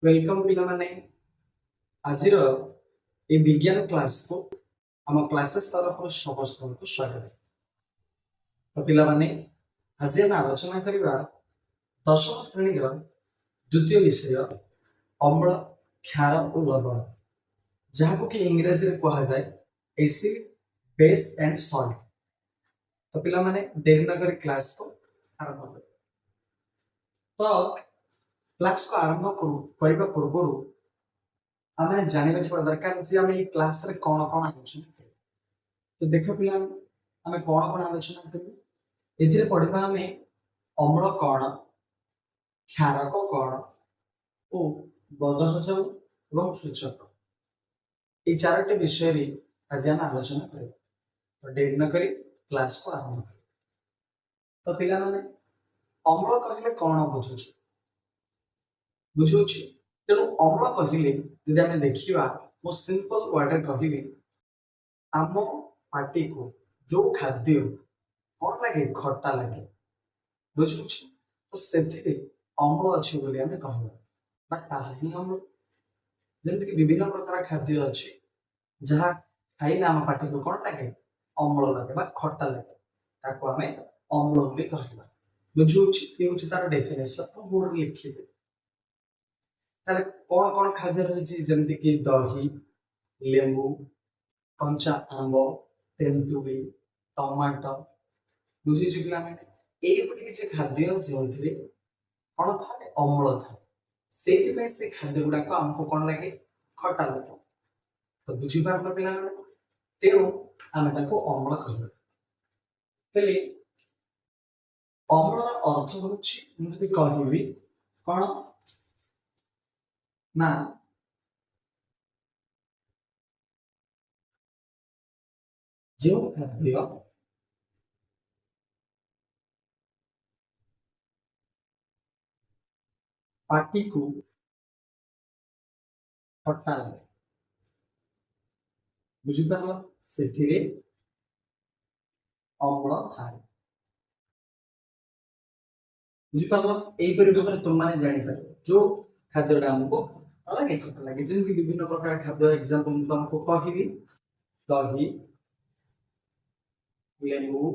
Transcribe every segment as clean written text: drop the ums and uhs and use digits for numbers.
Welcome पिलामाने आज विज्ञान class को आम क्लासेस तरफ समस्त को स्वागत। तो पिलामाने आज आम आलोचना करबा दशम श्रेणी द्वितीय विषय अम्ल क्षार और लवण जहाँ कि इंग्रजी में कहा जाए एसिड बेस एंड सॉल्ट। तो पिलामाने देरी न करी क्लास को आरंभ कर। तो क्लास को आरंभ करने पूर्व आम जानवा दरकार जे आम क्लास रे कौन कौन आलोचना कर। तो देख पिला आम कौन कौन आलोचना कर ए पढ़ा आम अम्ल कौन क्षारक कौन और बदहजम और सूचक ये चारोटी विषय आज आम आलोचना कर। तो डेरी न करी क्लास को आरंभ कर। तो पिला माने अम्ल कहले कौन बुझुछ बुझुछ तेणु अम्ल कहले यदि आम देखा मो सिंपल वर्ड कहबी आम पार्टी को जो खाद्य कौन लगे खट्टा लगे बुझुछ तो से अम्ल अच्छे बोली आम कहवा ही अम्ल जमीक विभिन्न प्रकार खाद्य अच्छे जहाँ खाइले आम पार्टी को कौन लगे अम्ल लगे खट्टा लगे ताको आम अम्ल बोली कहवा बुझुछ ये हूँ तार डेफिनेशन बोर्ड लिखिबे। ताले कौन कौन खाद्य रही जमीक दही लेंबू कंचा आंब तेंतुली टमाटो बुझे ये खाद्य जो कौन था अम्ल था से खाद्य गुड़ाक आमको कौन लगे खटा लगे। तो बुझीपार पे तेणु आम अम्ल कह अम्ल अर्थ हूँ कहि कौन ना जो खाद्य पार्टी को खट्टा लगे बुझीपार से अम्ल थाए बुझीपार यहीपरि भाव तुमने जापर जो खाद्यटा आमको लगे खट्टा लगे जमीक विभिन्न प्रकार खाद्य एग्जांपल मुझे तुमको कहबी दही लेंबू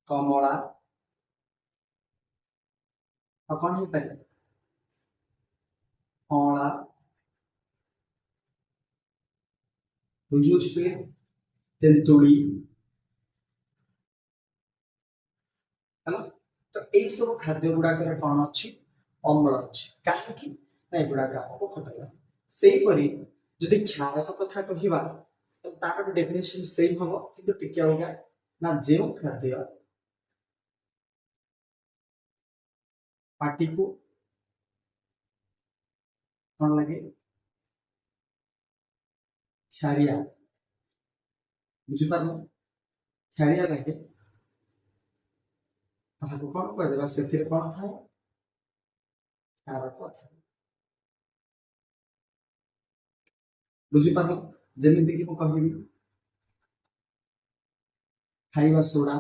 कमला कौन हो पारे अला बुझुचे तेंतुली है। तो यही सब खाद्य गुड़ाक कौन अच्छी अम्ल अच्छी कहीं गुड़ाक आमको खटा लगे से जदि क्षारक कथा कहवा तो तार डेफिनेशन सेम हम कि टिके अलग ना जो खाद्य पार्टी को कौन लगे क्षारिया बुझीपार क्षारिया लगे कौन कहदेवा से कौन था क्षारक था बुझीपार जमीक कहबी खाइबा सोडा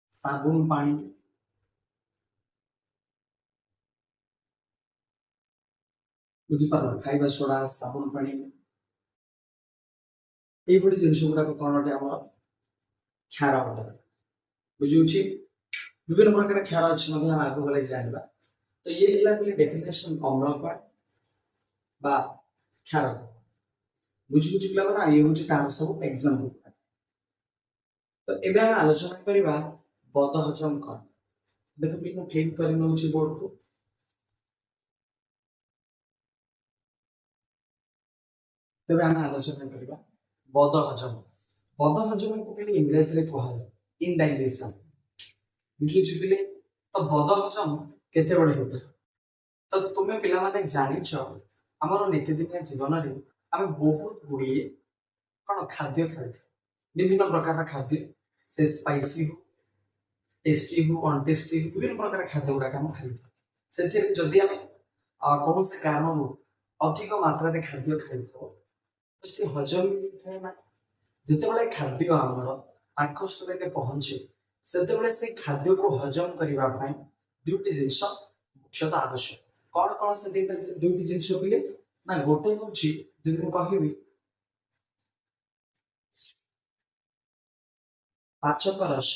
साबुन पानी बुझीपार खाइबा सोडा साबुन पानी ये जिनस गुड़ाक कौन अटे आम क्षार अटे बुझे विभिन्न प्रकार क्षार अच्छे आगे गले जाना। तो ये डेफिनेशन अम्ल क्षार बुझी बुझी पिला ये हूँ तार सब एग्जांपल। तो ये आम आलोचना करवा बदहजम कौन देख मुझे क्लिक कर बोर्ड को तेज आम आलोचना करवा बदहजम बदहजम को इंग्रजी में कह इनडाइजेशन बुझुचे तो बदहजम केते बड़े होता। तो तुम्हें पिला माने जानिछ आमर नीतिदिनिया जीवन में आम बहुत गुड़े कौन खाद्य खाई विभिन्न प्रकार खाद्य से स्पाइसी हो टेस्टी हो अनटेस्टी हो विभिन्न प्रकार खाद्य गुड़ाक आम खाई से जदि आम कौन से कारण अधिक मात्रा खाद्य खाई तो सी हजम थाए ना जिते बड़े खाद्य आमर पाकस्थल पहुंचे ସେତେବେଳେ ସେ ଖାଦ୍ୟକୁ ହଜମ କରିବା ପାଇଁ ଦୁଇଟି ଜିନିଷ ମୁଖ୍ୟତଃ ଆବଶ୍ୟକ। କଣ କଣ ସେ ଦୁଇଟି ଜିନିଷ କହିଲେ ନା ଗୋଟେ ହେଉଛି ଯଦି ମୁଁ କହିବି ପାଚକ ରସ,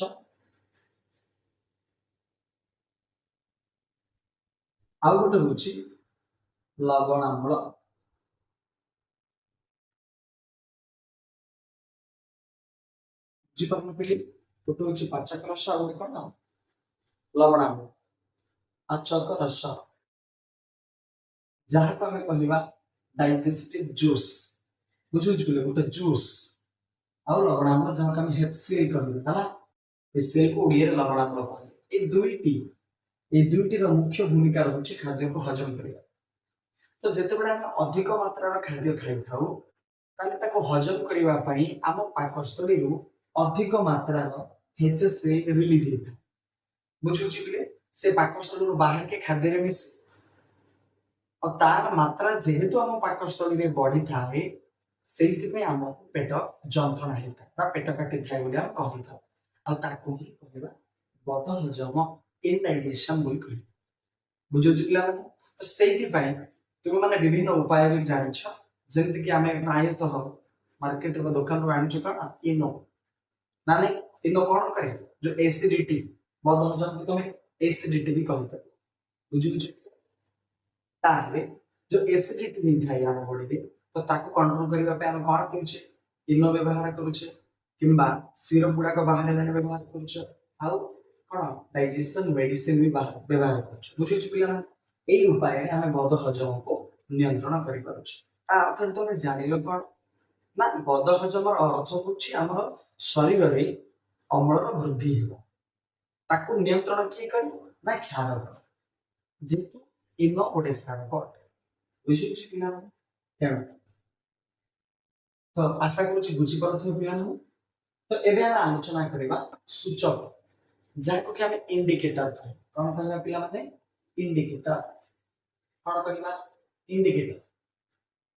ଆଉ ଗୋଟେ ହେଉଛି ଲବଣାମ୍ଳ। ବୁଝିପାରୁନ ପିଲି? ଗୋଟେ ହେଉଛି ପାଚକ ରସ, ଆଉ ଗୋଟେ କଣ ଲବଣାମ୍ଳ। ପାଚକ ରସ ଯାହାକୁ ଆମେ କହିବା ଡାଇଜେଷ୍ଟିଭ ଜୁସ୍, ବୁଝୁଛି ପିଲେ? ଗୋଟେ ଜୁସ୍। ଆଉ ଲବଣାମ୍ଳ ଯାହାକୁ ଆମେ HCl କହିବା ହେଲା, HCl କୁ ଓଡ଼ିଆରେ ଲବଣାମ୍ଳ କୁହାଯାଏ। এই দুইটিର ମୁଖ୍ୟ ଭୂମିକା ରହୁଛି ଖାଦ୍ୟକୁ ହଜମ କରିବା। ତ ଯେତେବେଳେ ଆମେ ଅଧିକ ମାତ୍ରାର ଖାଦ୍ୟ ଖାଇଥାଉ ତାହେଲେ ତାକୁ ହଜମ କରିବା ପାଇଁ ଆମ ପାକସ୍ଥଳୀରୁ ଅଧିକ ମାତ୍ରାର HCl ରିଲିଜ ହେଇଥାଏ। ବୁଝୁଛି ପିଲେ? ସେ ପାକସ୍ଥଳୀରୁ ବାହାରକେ ଖାଦ୍ୟରେ ମିଶେ ଆଉ ତାର ମାତ୍ରା ଯେହେତୁ ଆମ ପାକସ୍ଥଳୀରେ ବଢିଥାଏ ସେଇଥିପାଇଁ ଆମକୁ ପେଟ ଯନ୍ତ୍ରଣା ହେଇଥାଏ ବା ପେଟ କାଟିଥାଏ ବୋଲି ଆମେ କହିଥାଉ। ଆଉ ତାକୁ ହିଁ କହିବା ବଦହଜମ, ଇନଡାଇଜେସନ ବୋଲି କହିବା। ବୁଝୁଛି ପିଲାମାନେ? ତ ସେଇଥିପାଇଁ ତୁମେ ମାନେ ବିଭିନ୍ନ ଉପାୟ ବି ଜାଣିଛ, ଯେମିତିକି ଆମେ ପ୍ରାୟତଃ ମାର୍କେଟ ବା ଦୋକାନରୁ ଆଣୁଛୁ କଣ ଇନୋ, ନା ନାଇଁ? ଇନୋ କଣ କରେ? ଯୋଉ ଏସିଡିଟି, ବଦହଜମକୁ ତମେ ଏସିଡିଟି ବି କହିପାରିବ। ବୁଝୁଛୁ? ତାହେଲେ ଯୋଉ ଏସିଡିଟି ହେଇଥାଏ ଆମ ବଡିରେ, ତ ତାକୁ କଣ୍ଟ୍ରୋଲ କରିବା ପାଇଁ ଆମେ କଣ କରୁଛେ? ଇନୋ ବ୍ୟବହାର କରୁଛେ, କିମ୍ବା ସିରପ ଗୁଡାକ ବାହାରେ ବ୍ୟବହାର କରୁଛେ, ଆଉ କଣ ଡାଇଜେସନ ମେଡିସିନ ବି ବ୍ୟବହାର କରୁଛେ। ବୁଝୁଛୁ ପିଲାମାନେ? এই ଉପାୟରେ ଆମେ ବଦହଜମକୁ ନିୟନ୍ତ୍ରଣ କରିପାରୁଛେ। ତା ଅର୍ଥ ତମେ ଜାଣିଲ କଣ ନା ବଦହଜମର ଅର୍ଥ ହେଉଛି ଆମର ଶରୀରରେ ଅମ୍ଳର ବୃଦ୍ଧି ହେବ। ତାକୁ ନିୟନ୍ତ୍ରଣ କିଏ କରିବ ନା କ୍ଷାରକ, ଯେହେତୁ ଇନୋ ଗୋଟେ କ୍ଷାରକ ଅଟେ। ବୁଝୁଛି ପିଲାମାନେ? ତେଣୁ ତ ଆଶା କରୁଛି ବୁଝିପାରୁଥିବେ ପିଲାମାନେ। ତ ଏବେ ଆମେ ଆଲୋଚନା କରିବା ସୂଚକ, ଯାହାକୁ କି ଆମେ ଇଣ୍ଡିକେଟର କହିବା। କଣ କହିବା ପିଲାମାନେ? ଇଣ୍ଡିକେଟର। କଣ କହିବା? ଇଣ୍ଡିକେଟର।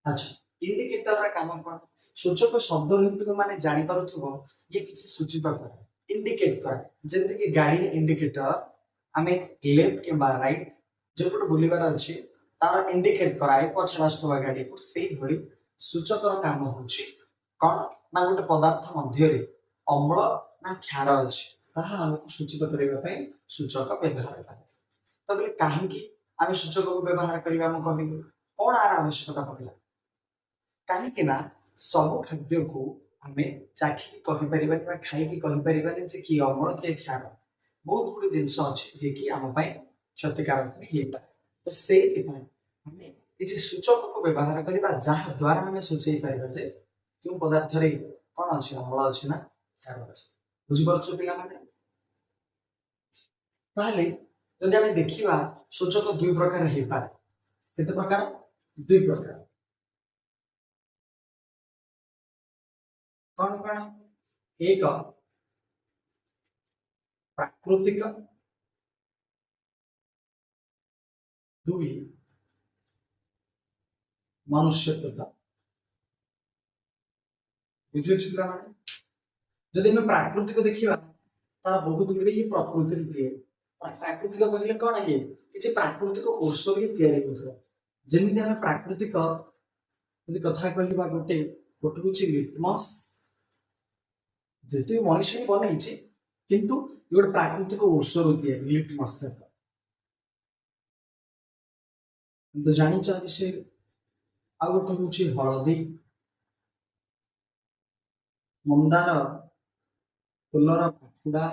ଆଚ୍ଛା, ଇଣ୍ଡିକେଟରର କାମ କଣ? ସୂଚକ ଶବ୍ଦରୁ ହିଁ ତୁମେ ମାନେ ଜାଣିପାରୁଥିବ ଇଏ କିଛି ସୂଚିତ କରେ, ଇଣ୍ଡିକେଟ କରେ। ଯେମିତିକି ଗାଡି ଇଣ୍ଡିକେଟର, ଆମେ ଲେଫ୍ଟ କିମ୍ବା ରାଇଟ୍ ଯୋଉପଟେ ବୁଲିବାର ଅଛି ତାର ଇଣ୍ଡିକେଟ କରାଏ ପଛରେ ଆସୁଥିବା ଗାଡିକୁ। ସେଇଭଳି ସୂଚକର କାମ ହଉଛି କଣ ନା ଗୋଟେ ପଦାର୍ଥ ମଧ୍ୟରେ ଅମ୍ଳ ନା କ୍ଷାର ଅଛି ତାହା ଆମକୁ ସୂଚିତ କରିବା ପାଇଁ ସୂଚକ ବ୍ୟବହାର କରାଯାଏ। ତ ବୋଲେ କାହିଁକି ଆମେ ସୂଚକକୁ ବ୍ୟବହାର କରିବା ମୁଁ କହିବି, କଣ ଆର ଆବଶ୍ୟକତା ପଡ଼ିଲା? କାହିଁକି ନା ସବୁ ଖାଦ୍ୟକୁ ଆମେ ଚାଖିକି କହିପାରିବାନି ବା ଖାଇକି କହିପାରିବାନି ଯେ କି ଅମ୍ଳ କିଏ କ୍ଷାର। ବହୁତ ଗୁଡ଼ିଏ ଜିନିଷ ଅଛି ଯିଏକି ଆମ ପାଇଁ କ୍ଷତିକାରକ ହେଇପାରେ। ତ ସେଇଥିପାଇଁ ଆମେ କିଛି ସୂଚକକୁ ବ୍ୟବହାର କରିବା ଯାହା ଦ୍ୱାରା ଆମେ ସୂଚେଇ ପାରିବା ଯେ କେଉଁ ପଦାର୍ଥରେ କଣ ଅଛି, ଅମ୍ଳ ଅଛି ନା କ୍ଷାର ଅଛି। ବୁଝିପାରୁଛ ପିଲାମାନେ? ତାହେଲେ ଯଦି ଆମେ ଦେଖିବା ସୂଚକ ଦୁଇ ପ୍ରକାର ହେଇପାରେ। କେତେ ପ୍ରକାର? ଦୁଇ ପ୍ରକାର। କଣ କଣ? ଏକ ପ୍ରାକୃତିକ, ଦୁଇ ମନୁଷ୍ୟକୃତ। ବୁଝୁଛି ପିଲାମାନେ? ଯଦି ଆମେ ପ୍ରାକୃତିକ ଦେଖିବା ତାର ବହୁତ ଗୁଡ଼ିଏ ପ୍ରକୃତିରେ ତିଆରି। ପ୍ରାକୃତିକ କହିଲେ କଣ? ଇଏ କିଛି ପ୍ରାକୃତିକ ଔଷଧ ତିଆରି କରୁଥିବା। ଯେମିତି ଆମେ ପ୍ରାକୃତିକ ଯଦି କଥା କହିବା, ଗୋଟେ ଗୋଟେ ହଉଛି ଲିଟମସ୍, ଯେହେତୁ ମଣିଷ ହିଁ ବନେଇଛି କିନ୍ତୁ ଗୋଟେ ପ୍ରାକୃତିକ ଔଷଧ ତିଆରି ଲିଟମସ୍ ପେପର। କିନ୍ତୁ ଜାଣିଛ ବିଷୟରେ? ଆଉ ଗୋଟେ ହଉଛି ହଳଦୀ, ମନ୍ଦାର ଫୁଲର ପାଖୁଡା,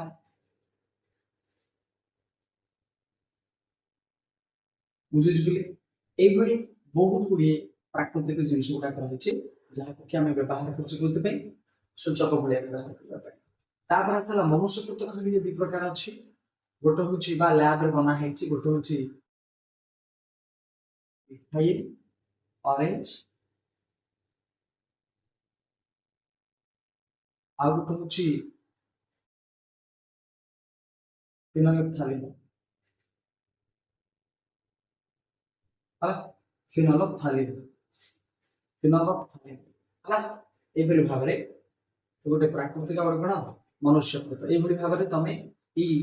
ବୁଝୁଛି ବୋଲି এইଭଳି ବହୁତ ଗୁଡ଼ିଏ ପ୍ରାକୃତିକ ଜିନିଷ ଗୁଡାକ ରହିଛି ଯାହାକୁ କି ଆମେ ବ୍ୟବହାର କରୁଛୁ କୋଉଥିପାଇଁ? ସୂଚକ ଭଳିଆ ବ୍ୟବହାର କରିବା ପାଇଁ। ତାପରେ ଆସିଲା ମନୁଷ୍ୟକୃତ କହିଲେ ଦି ପ୍ରକାର ଅଛି। ଗୋଟେ ହଉଛି ବା ଲ୍ୟାବରେ ବନା ହେଇଛି, ଗୋଟେ ହଉଛି ଇଥାଇଲ ଅରେଞ୍ଜ, ଆଉ ଗୋଟେ ହଉଛି ଫିନୋଲେଫଥାଲିନ ହେଲା, ଫିନୋଲେଫଥାଲିନ ଫିନୋଲେଫଥାଲିନ ହେଲା। ଏହିପରି ଭାବରେ ଗୋଟେ ପ୍ରାକୃତିକ ଆଉ କଣ मनुष्यकृत एभଳି ଭାବରେ ତମେ ଏଇ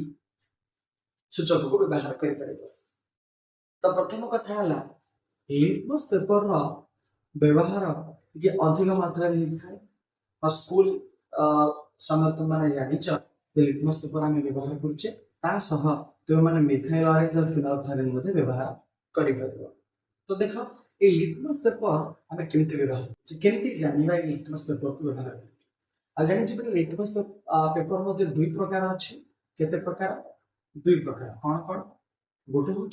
ସୂଚକକୁ ବ୍ୟବହାର କରିପାରିବ। ତ ପ୍ରଥମ କଥା ହେଲା ଲିଟମସ୍ ପେପରର ବ୍ୟବହାର ଟିକେ ଅଧିକ ମାତ୍ରାରେ ହେଇଥାଏ। और स्कूल समय तुम मैंने जानिच लिटमस पेपर आम व्यवहार करुचे तुम मैंने मिथाइल ऑरेंज और फिनोल्फथालीन व्यवहार कर। तो देख ये लिटमस पेपर आम केमती व्यवहार केमती जानिबा ये लिटमस पेपर को व्यवहार कर जानी लिटमस पेपर मध्य दुई प्रकार अच्छी केते प्रकार दुई प्रकार कौन कौन गोटे हूँ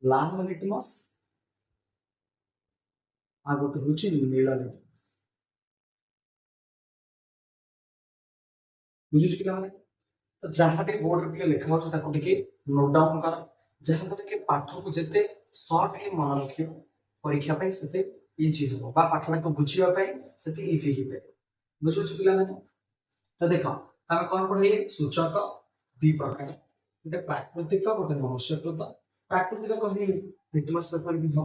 लाल लिटमस आ गोटे हूँ नीला लिटमस बुझुछ पिलाने। तो जहाँ भी बोर्ड रे लिखा हो ताको टिके नोट डाउन कर जहाँ द्वारा कि पाठ को जेते शॉर्टली मन रखियो परीक्षा पे सेते इजी हो बा पाठला को बुझिया पे सेते इजी ही पे बुझुछ पिलाने। तो देखो तमे कोन पढले सूचक दी प्रकार गोटे प्राकृतिक गोटे मनुष्यकृत प्राकृतिक कहली लिटमस पेपर भी हो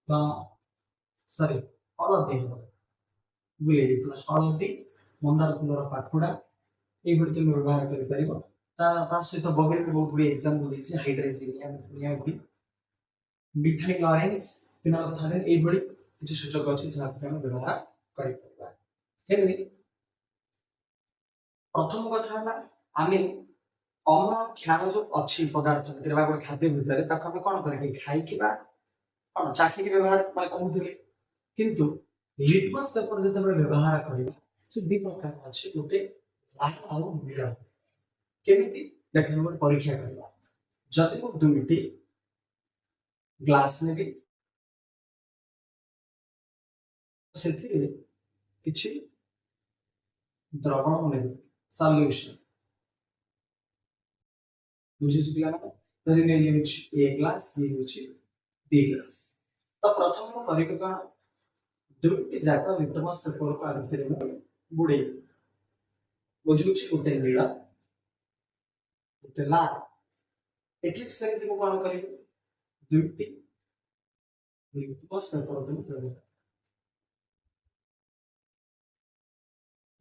बा सॉरी हलदी हो बुले हलदी मंदार फूलर पाखुड़ा ये तुम व्यवहार कर सहित बगल में बहुत गुड़ी एग्जाम्पल देती हाइड्रेजिनिया मिथाइल ऑरेंज फिनोल्फथालीन ये किसी सूचक अच्छी जहाँ व्यवहार कर। प्रथम कथा आम अम्ल क्षार जो अच्छी पदार्थ भितर गोटे खाद्य भितर आम कौन कर खाई कौन चाखिक व्यवहार मैं कहूली किंतु लिटमस पेपर जो व्यवहार करवा से दी प्रकार अच्छे गोटे लाल आउ नीला केमिति देखो गोटे परीक्षा करवा जदि मु दुईटी ग्लास नेबी सेथिरे किछि द्रवण नेबी सॉल्यूशन बुझिस पिला धरि ने ए ग्लास ये होछि बी ग्लास। तो प्रथम मु करिबे कोन दुईटी जाका लिटमस पेपर को आगरे मु बुडे बुझुछि गोटे नीला गोटे लाल एठी सेति मु कोन करिबे दुईटी लिटमस पेपर को व्यवहार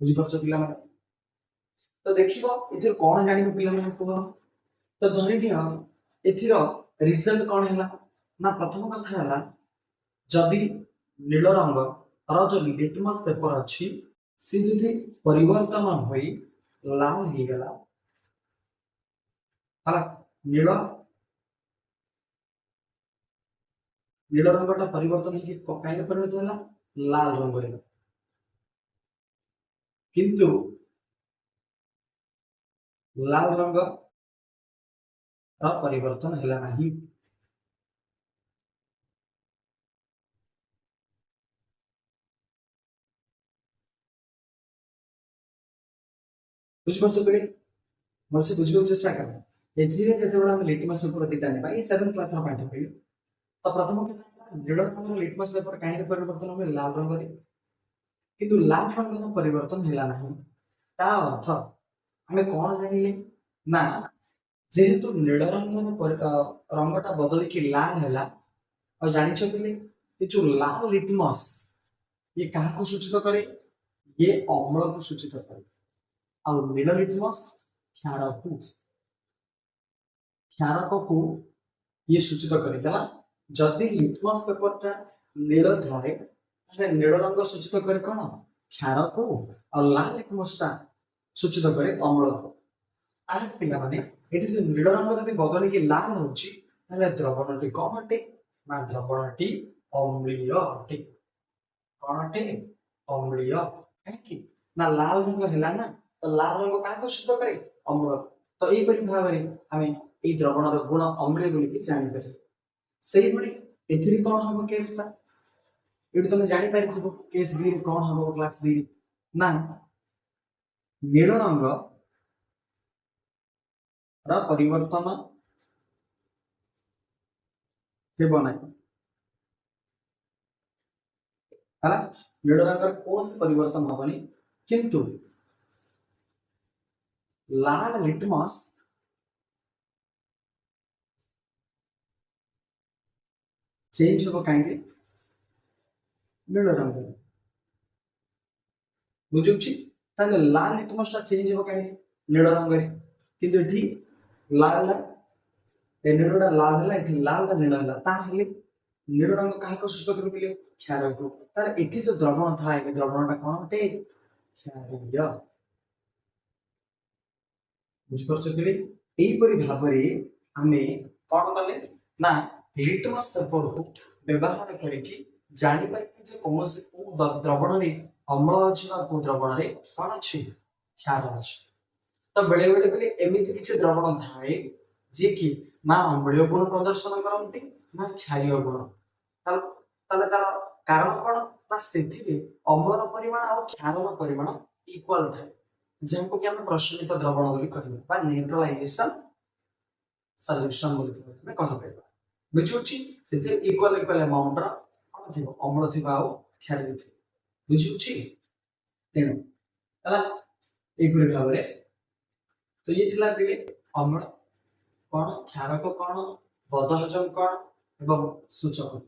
बुझी परछ पिला माने। तो देखिबो इथि कोन जानिबो पिला माने को तो धरि नियो एथिरो रिजल्ट कोन हैला ना प्रथम कथा हैला जदि नील रंग रो जो लिटमस पेपर अछि से जदि परिवर्तन होई लाल हो गला हला नील नील रंगटा परिवर्तन होई काहे परिवर्तन हैला लाल रंग हैला किंतु लाल रंग परिवर्तन हैला नहीं। बुझिपारछ पिले मसे बुझिबो चेष्टा कर एथिरे जेतेबेला हम लिटमस पेपर दिटा नेबा ई 7th क्लास रा पाठ पहिले तो प्रथम कथा नील रंग लिटमस पेपर काहे परिवर्तन होबे लाल रंग रे किंतु लाल रंग परिवर्तन हैला नहीं ता अर्थ हमें कौन जानिले ना जेहेतु नील रंगटा बदल की लाल है और जानी ये जो लाल लिटमस ये क्या सूचित करे ये अम्ल को सूचित करे और नील लिटमस क्षारक को ये सूचित करे जदि लिटमस पेपर नील धरे नील रंग सूचित करे कौन क्षारक और लाल लिटमस सूचित करे अम्ल को आठ पिला माने एटी जो नील रंग जदि बदल की लाल होची ताले द्रवणटी कौन अटे ना द्रवणटी अम्लीय अटे कौन अटे अम्लीय काहे ना लाल रंग हैला ना तो लाल रंग काको सूचित करे अम्ल तो एई परि भाबरे हमें एई द्रवणर गुण अम्लीय बोली कि जानि पारे सेही बोली एथिरि कौन हबो केसटा एटी तुम जानि पारिथिबो केस बी कौन हबो क्लास बी ना नील रंग परिवर्तन हेबो नै हला नील रंग कौन से परिवर्तन हबनी किंतु लाल लिटमस चेंज होबो काहे नील रंग बुझुछि ताले लाल लिटमसटा चेंज हो काहे नील रंग रे किंतु एठी लाल ए नीलटा लाल हला एठी लाल ता नील हला ताहले नील रंग काहे सृष्ट कर पिले क्षार को तार एठी जो द्रवण था ए द्रवणटा कोन होते क्षारीय बुझ परछ कि एई परि भाबरे हमें कोन कले ना लिटमस पेपर को व्यवहार करके जानि पारि जे कोन से को द्रवण रे अम्ल अछि ना को द्रवण रे कोन अछि क्षार अछि तो बेले बेले बेले एमिति किछि द्रवण थाए जे कि ना अम्लीय गुण प्रदर्शन करंती ना क्षारीय गुण ताल ताले तार कारण कोन ना सेथिरे अम्लर परिमाण और क्षारर परिमाण इक्वल थाए जेमको कि हम प्रशमित द्रवण बोली कहबो बा न्यूट्रलाइजेशन सॉल्यूशन बोली कहबो कहबो बुझुछि सेथे इक्वल इक्वल अमाउंट रा कोन थिबो अम्ल थिबा और क्षारीय थिबो बुझुछि तेनु हला एपरि भाबरे तो ये थिला पिले अम्ल कोन क्षारक कोन बदहजम कोन एवं सूचक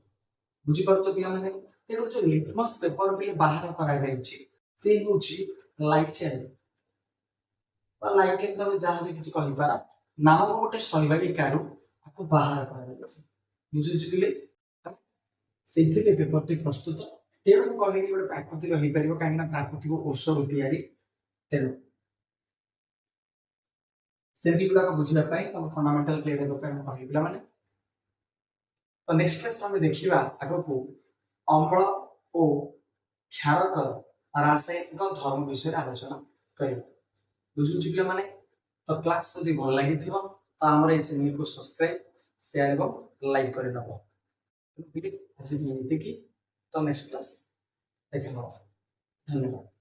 बुझि परछ पिला माने तेनु जो लिटमस पेपर पिले बाहर करा जायछि से होछि लाइचेन बा लाइकेन तमे जहा भी किछ कहि पारा नाम गोटे शैवालिकारू आको बाहर करा जायछि बुझि पिले सेथिले पेपर टी प्रस्तुत तेनु कहिली गोटे प्राकृतिक होई परिबो काहे ना प्राकृतिक औषध तयारी तेनु सेमती गुड़ा को बुझिबा पई तम फंडामेंटल क्लियर हेबो पई हम कहिबला माने तो नेक्स्ट क्लास में देखिबा आगो को अम्ल ओ क्षारक रासायनिक धर्म विषय आलोचना करिबा बुझुछि पिला माने तो क्लास जदि भल लागिथिबो तो हमर ए चैनल को सब्सक्राइब शेयर एवं लाइक करि नबो वीडियो आज भी एति की तो नेक्स्ट क्लास देखा धन्यवाद।